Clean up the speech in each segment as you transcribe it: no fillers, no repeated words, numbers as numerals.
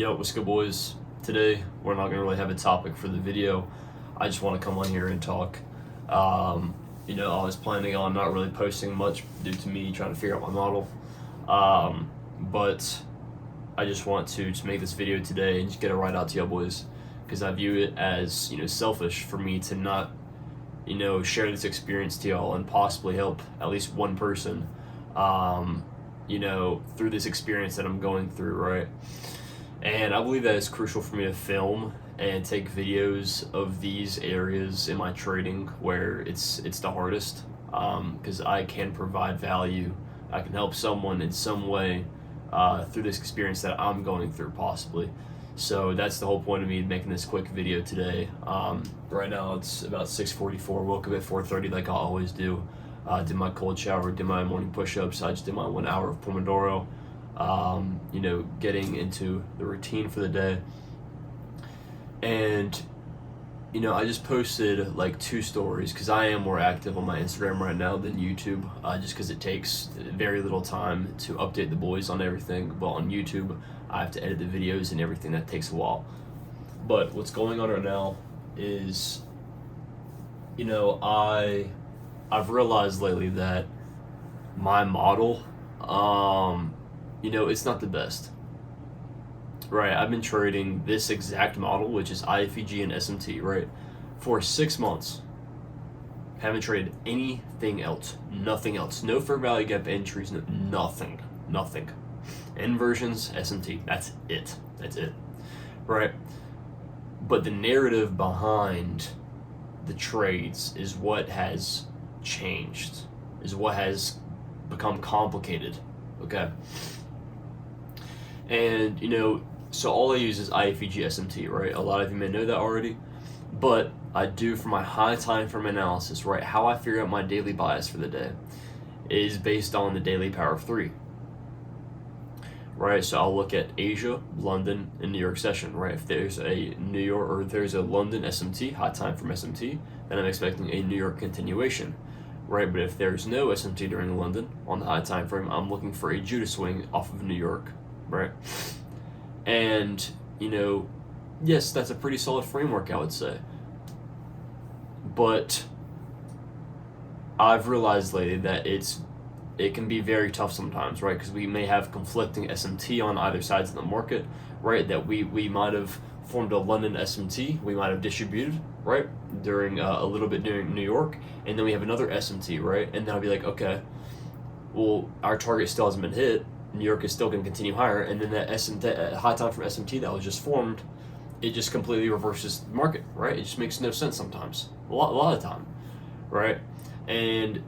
Yo, what's good, boys? Today, we're not gonna really have a topic for the video. I just want to come on here and talk. I was planning on not really posting much due to me trying to figure out my model. But I just want to make this video today and just get it right out to y'all boys, because I view it as, selfish for me to not, share this experience to y'all and possibly help at least one person, through this experience that I'm going through, right? And I believe that it's crucial for me to film and take videos of these areas in my trading where it's the hardest, because I can provide value. I can help someone in some way through this experience that I'm going through, possibly. So that's the whole point of me making this quick video today. Right now it's about 6:44. Woke up at 4:30 like I always do. Did my cold shower, did my morning push-ups. I just did my 1 hour of Pomodoro. Getting into the routine for the day. And, I just posted like 2 stories because I am more active on my Instagram right now than YouTube, just because it takes very little time to update the boys on everything. But on YouTube, I have to edit the videos and everything. That takes a while. But what's going on right now is, I've realized lately that my model, it's not the best. Right, I've been trading this exact model, which is IFEG and SMT, right, for 6 months. Haven't traded anything else, nothing else. No fair value gap entries, nothing. Inversions, SMT, that's it, right? But the narrative behind the trades is what has changed, is what has become complicated, okay? And, so all I use is IFEG SMT, right? A lot of you may know that already, but I do for my high time frame analysis, right? How I figure out my daily bias for the day is based on the daily power of 3, right? So I'll look at Asia, London, and New York session, right? If there's a London SMT, high time frame SMT, then I'm expecting a New York continuation, right? But if there's no SMT during London on the high time frame, I'm looking for a Judah swing off of New York, right? And, yes, that's a pretty solid framework, I would say. But I've realized lately that it can be very tough sometimes, right? Because we may have conflicting SMT on either sides of the market, right? That we might have formed a London SMT, we might have distributed, right? During a little bit during New York, and then we have another SMT, right? And then I'll be like, okay, well, our target still hasn't been hit. New York is still going to continue higher, and then that high time from SMT that was just formed, it just completely reverses the market, right? It just makes no sense sometimes, a lot of time, right? And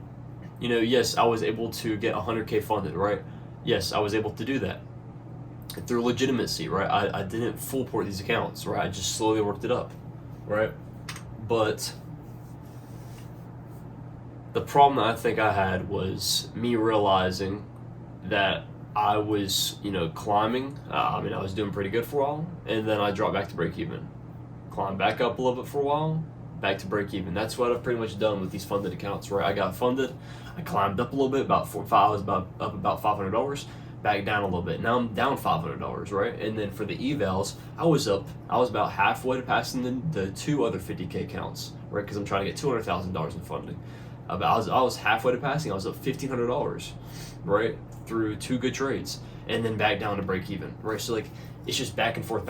yes, I was able to get 100K funded, right? Yes, I was able to do that through legitimacy, right? I didn't full port these accounts, right? I just slowly worked it up, right? But the problem that I think I had was me realizing that I was, climbing. I was doing pretty good for a while, and then I dropped back to break even. Climbed back up a little bit for a while, back to break even. That's what I've pretty much done with these funded accounts, right? I got funded, I climbed up a little bit, about 4 or 5, I was up about $500, back down a little bit. Now I'm down $500, right? And then for the evals, I was about halfway to passing the 2 other 50K accounts, right? Because I'm trying to get $200,000 in funding. I was halfway to passing. I was up $1,500, right, through 2 good trades, and then back down to break even, right? So it's just back and forth,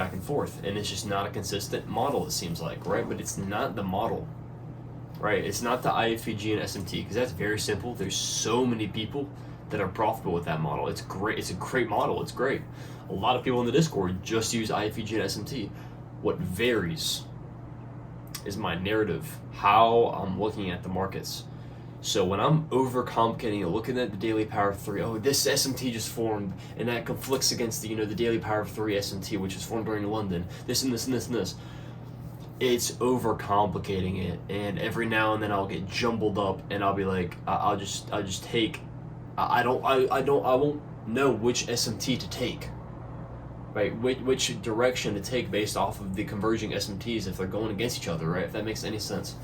and it's just not a consistent model, it seems like, right? But it's not the model, right? It's not the IFEG and SMT, because that's very simple. There's so many people that are profitable with that model. It's great. It's a great model. It's great. A lot of people in the Discord just use IFEG and SMT. What varies is my narrative, how I'm looking at the markets. So when I'm overcomplicating and looking at the daily power of 3, oh, this SMT just formed, and that conflicts against the the daily power of 3 SMT, which was formed during London. This and this and this and this. It's overcomplicating it, and every now and then I'll get jumbled up, and I'll be like, I'll just take. I won't know which SMT to take. Right, which direction to take based off of the converging SMTs if they're going against each other, right? If that makes any sense.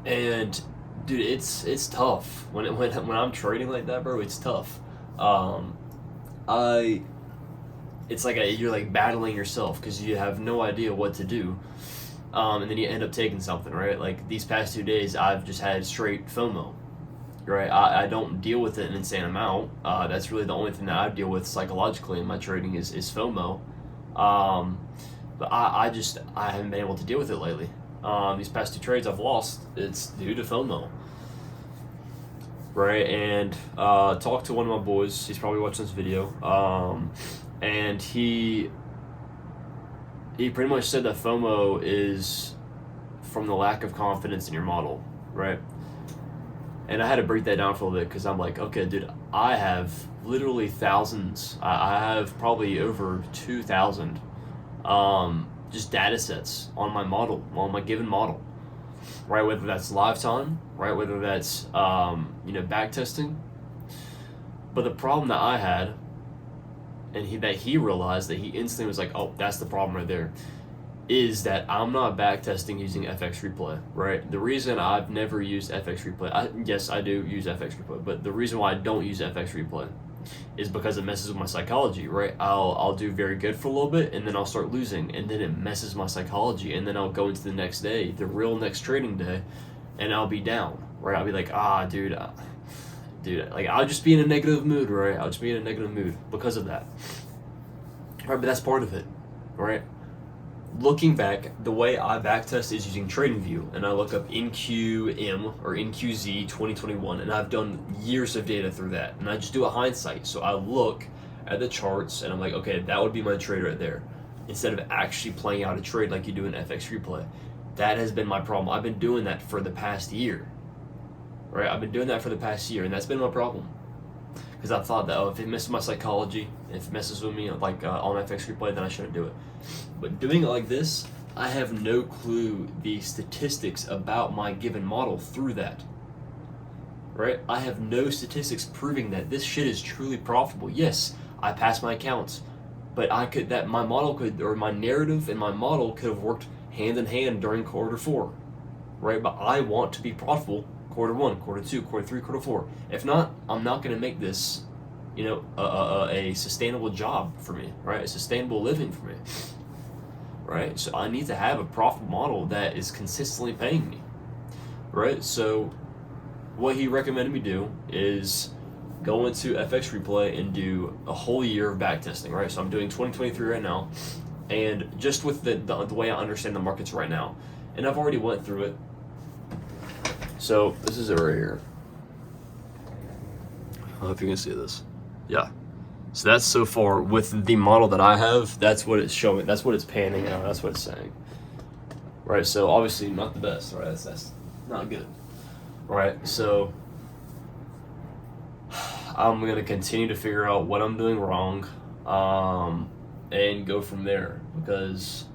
And dude, it's tough when I'm trading like that, bro. It's tough. I it's like you're like battling yourself because you have no idea what to do, and then you end up taking something, right? Like these past 2 days, I've just had straight FOMO, right? I don't deal with it an insane amount. That's really the only thing that I deal with psychologically in my trading is FOMO. But I haven't been able to deal with it lately. These past 2 trades I've lost, it's due to FOMO. Right, and talked to one of my boys. He's probably watching this video, and he pretty much said that FOMO is from the lack of confidence in your model, right? And I had to break that down for a little bit because I'm like, okay, dude, I have literally thousands. I have probably over 2,000 just data sets on my model, on my given model. Right, whether that's live time, right, whether that's back testing. But the problem that I had, and he realized that he instantly was like, oh, that's the problem right there, is that I'm not back testing using FX Replay, right? The reason I've never used FX Replay, yes, I do use FX Replay, but the reason why I don't use FX Replay is because it messes with my psychology, right? I'll do very good for a little bit, and then I'll start losing, and then it messes my psychology, and then I'll go into the next day, the real next trading day, and I'll be down, right? I'll be like, dude, like I'll just be in a negative mood, right? I'll just be in a negative mood because of that, right? But that's part of it, right? Looking back, the way I backtest is using TradingView, and I look up NQM or NQZ 2021, and I've done years of data through that, and I just do a hindsight. So I look at the charts, and I'm like, okay, that would be my trade right there, instead of actually playing out a trade like you do in FX Replay. That has been my problem. I've been doing that for the past year, right? I've been doing that for the past year, and that's been my problem. Because I thought that, if it messes my psychology, if it messes with me like on FX Replay, then I shouldn't do it. But doing it like this, I have no clue the statistics about my given model through that. Right? I have no statistics proving that this shit is truly profitable. Yes, I passed my accounts, but my model could, or my narrative and my model could have worked hand in hand during quarter 4. Right? But I want to be profitable quarter 1, quarter 2, quarter 3, quarter 4. If not, I'm not going to make this, a sustainable job for me, right? A sustainable living for me, right? So I need to have a profit model that is consistently paying me, right? So what he recommended me do is go into FX Replay and do a whole year of backtesting, right? So I'm doing 2023 right now, and just with the way I understand the markets right now, and I've already went through it. So this is it right here. I hope you can see this. Yeah. So that's so far with the model that I have, that's what it's showing. That's what it's panning out. That's what it's saying. Right. So obviously not the best. Right. That's not good. Right. So I'm going to continue to figure out what I'm doing wrong, and go from there, because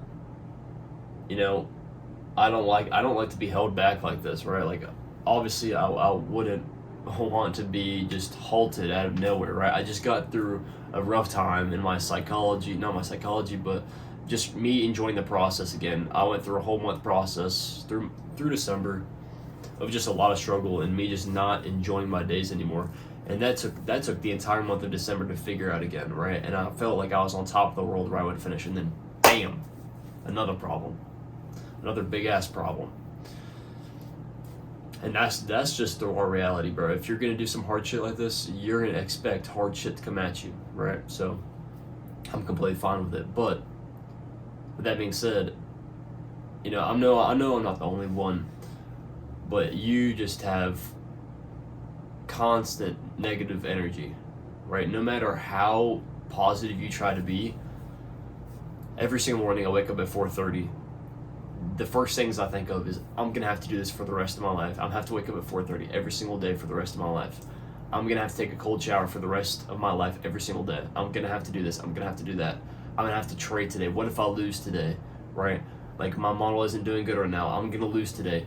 I don't like to be held back like this, right? Like, obviously, I wouldn't want to be just halted out of nowhere, right? I just got through a rough time in my psychology, not my psychology, but just me enjoying the process again. I went through a whole month process through December of just a lot of struggle and me just not enjoying my days anymore. And that took the entire month of December to figure out again, right? And I felt like I was on top of the world right when I finished, and then bam, another problem. Another big ass problem. And that's just our reality, bro. If you're gonna do some hard shit like this, you're gonna expect hard shit to come at you, right? So I'm completely fine with it. But with that being said, I know I'm not the only one, but you just have constant negative energy, right? No matter how positive you try to be, every single morning I wake up at 4:30. The first things I think of is I'm going to have to do this for the rest of my life. I'm going to have to wake up at 4:30 every single day for the rest of my life. I'm going to have to take a cold shower for the rest of my life every single day. I'm going to have to do this. I'm going to have to do that. I'm going to have to trade today. What if I lose today, right? Like, my model isn't doing good right now. I'm going to lose today.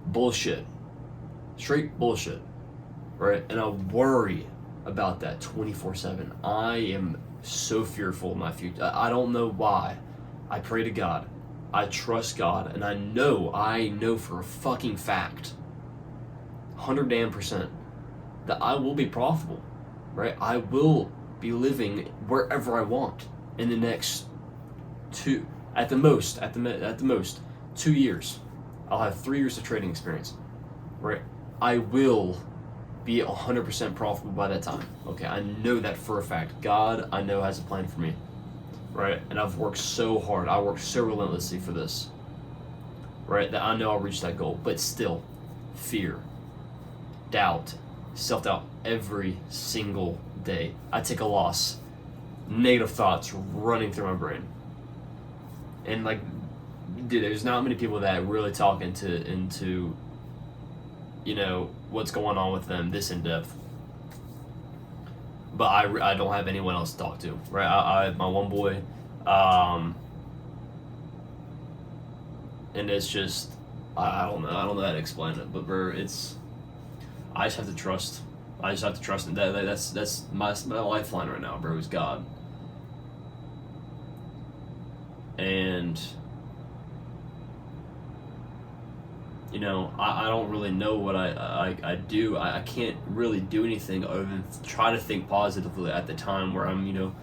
Bullshit. Straight bullshit, right? And I worry about that 24/7. I am so fearful of my future. I don't know why. I pray to God. I trust God, and I know for a fucking fact, 100% that I will be profitable, right? I will be living wherever I want, in the next at the most 2 years, I'll have 3 years of trading experience, right? I will be 100% profitable by that time. Okay, I know that for a fact. God, I know, has a plan for me, right? And I've worked so hard. I worked so relentlessly for this, right? That I know I'll reach that goal. But still, fear, doubt, self-doubt every single day. I take a loss, negative thoughts running through my brain. And like, dude, there's not many people that really talk into you know, what's going on with them this in depth. But I don't have anyone else to talk to, right? I have my one boy, and it's just, I don't know how to explain it, but bro, I just have to trust. I just have to trust, and that's my lifeline right now, bro, is God. And you know, I don't really know what I do. I can't really do anything other than try to think positively at the time where I'm, you know,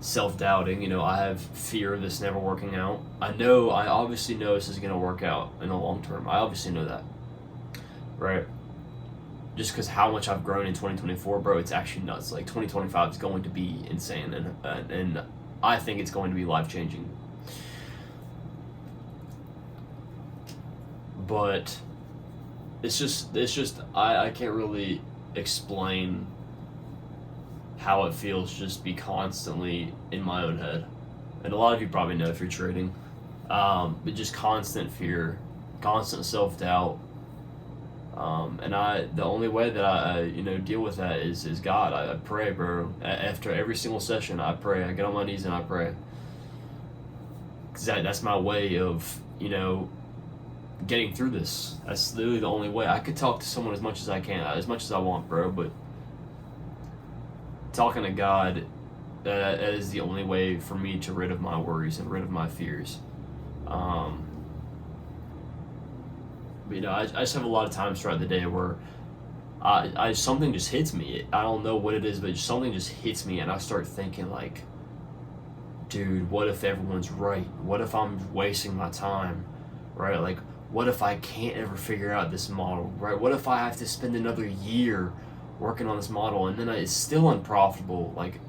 self-doubting. You know, I have fear of this never working out. I obviously know this is going to work out in the long term. I obviously know that, right? Just because how much I've grown in 2024, bro, it's actually nuts. Like, 2025 is going to be insane, and I think it's going to be life-changing. But it's just I can't really explain how it feels just be constantly in my own head. And a lot of you probably know if you're trading, but just constant fear, constant self-doubt, and the only way that I you know, deal with that is God. I pray, bro. After every single session, I pray. I get on my knees and I pray, because that's my way of, you know, getting through this. That's literally the only way. I could talk to someone as much as I can, as much as I want, bro, but talking to God, that is the only way for me to rid of my worries and rid of my fears. But, you know, I just have a lot of times throughout the day where I something just hits me. I don't know what it is, but something just hits me, and I start thinking like, dude, what if everyone's right? What if I'm wasting my time, right? Like, what if I can't ever figure out this model, right? What if I have to spend another year working on this model and then it's still unprofitable? Like,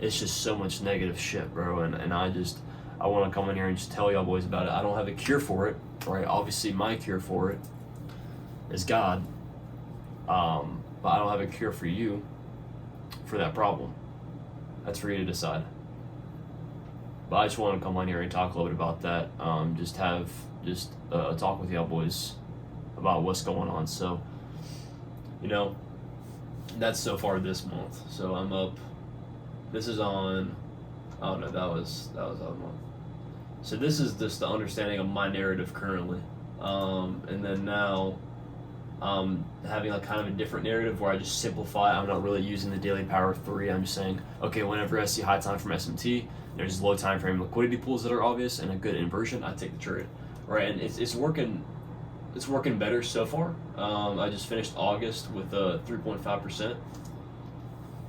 it's just so much negative shit, bro. And I want to come in here and just tell y'all boys about it. I don't have a cure for it, right? Obviously, my cure for it is God. But I don't have a cure for you for that problem. That's for you to decide. But I just want to come on here and talk a little bit about that. Talk with y'all boys about what's going on. So, you know, that's so far this month. So I'm up. This is on. Oh no, that was other month. So this is just the understanding of my narrative currently, and then now I'm having like kind of a different narrative where I just simplify. I'm not really using the daily power of 3. I'm just saying, okay, whenever I see high time from SMT, there's low time frame liquidity pools that are obvious and a good inversion, I take the trade, right? And it's working better so far. I just finished August with 3.5%.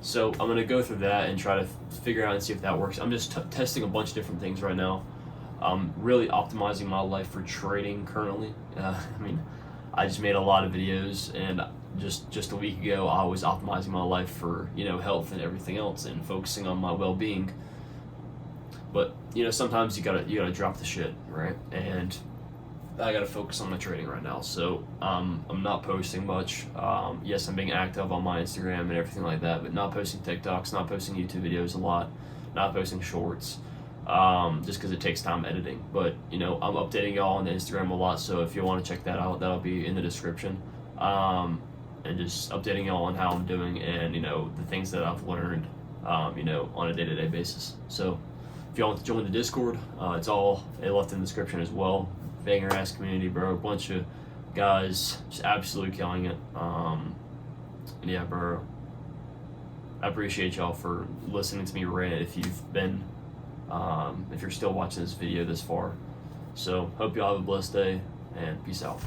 So I'm gonna go through that and try to figure out and see if that works. I'm just testing a bunch of different things right now. Really optimizing my life for trading currently. I mean, I just made a lot of videos, and just a week ago I was optimizing my life for, you know, health and everything else and focusing on my well-being. But, you know, sometimes you gotta drop the shit, right? And I gotta focus on my trading right now. So I'm not posting much. Yes, I'm being active on my Instagram and everything like that, but not posting TikToks, not posting YouTube videos a lot, not posting shorts, just because it takes time editing. But, you know, I'm updating y'all on the Instagram a lot, so if you want to check that out, that'll be in the description. And just updating y'all on how I'm doing and, you know, the things that I've learned, you know, on a day-to-day basis. So if y'all want to join the Discord, it's all left in the description as well. Banger ass community, bro. A bunch of guys just absolutely killing it. And yeah, bro, I appreciate y'all for listening to me rant if you've been, if you're still watching this video this far. So hope y'all have a blessed day, and peace out.